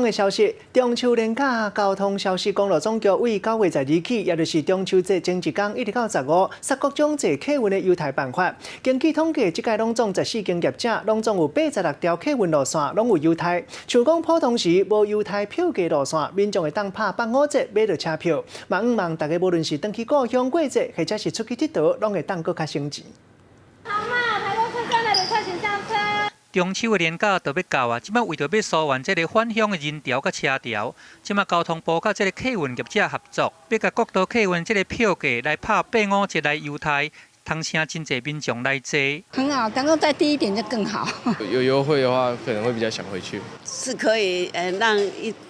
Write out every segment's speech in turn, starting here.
通的消息，中秋连假交通消息公路总局为9月12起，也就是中秋节前一天一直到15，设各种坐客运的优待办法。根据统计，这届拢总14间业者，拢总有86条客运路线拢有优待。像讲普通时无优待票价路线，民众会当拍8、5折买到车票。嘛，望大家无论是登去故乡过节，或者是出去佚佗，拢会当搁较省钱。好嘛，台东车站来的快请上车。中秋的年假就要到啊！即摆为着要疏缓这个返乡的人潮甲车潮，即摆交通部甲这个客运业者合作，要甲各岛客运这个票价来拍8、5折来优待，通请真侪民众来坐。很好，能够再低一点就更好。有优惠的话，可能会比较想回去。是可以，让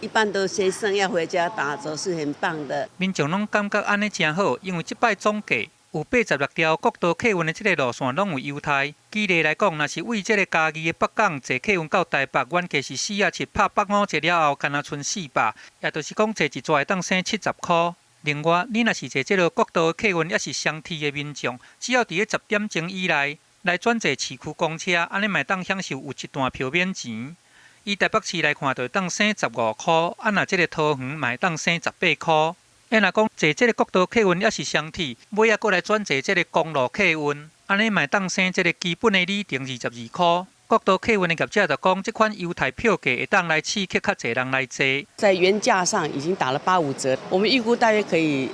一般的学生要回家打折是很棒的。民众拢感觉安尼真好，因为即摆总价有86条国道客运的这个路线拢有优待。举例来讲，若是为这个家己的北港坐客运到台北，原价是47拍8、5折了后，敢若剩400，也就是讲坐一逝会当省70块。另外，你若是坐这个国道客运，也是双 T 的民众，只要伫咧10点钟以内来转坐市区公车，安尼嘛当享受有一段票免钱。以台北市来看，就当省15块，若这个桃园嘛当省18块。若讲坐这个国道客运也是双 T， 尾仔过来转坐这个公路客运，安尼嘛当省这个基本的里程22块。国道客运的业者就讲，这款优待票价会当来刺激较侪人来坐。在原价上已经打了85折，我们预估大约可以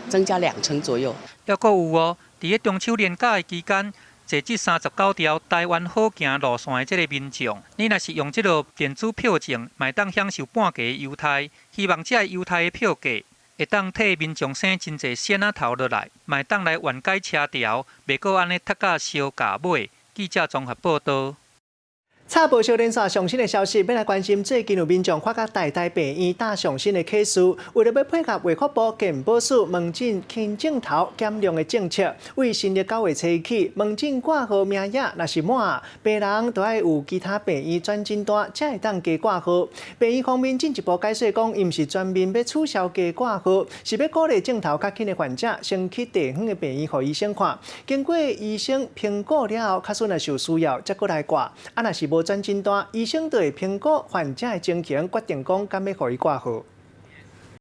增加2成左右。还佫有哦，伫咧中秋连假的期间，坐这39条台湾好行路线的这个民众，你若是用这个电子票证，嘛当享受半价的优待。希望这个优待的票价会当替民众省真侪钱仔头落来，嘛当来缓解车潮，袂过安尼特价烧价买。记者综合报道。插播小连线上新的消息，要来关心最近有民众发觉台大病院打上新的 case， 为了要配合卫福部健保署门诊轻镜头减量的政策，为新历9月初起，门诊挂号名额若是满，病人都要有其他病院转诊单才会当加挂号。病院方面进一步解释讲，伊毋是专门要取消加挂号，是要鼓励镜头较轻的患者先去地方的病院互医生看，经过医生评估了后，确实若是有需要，再过来挂。若是无转诊单，医生就会评估患者的情形，决定讲敢要互伊挂号。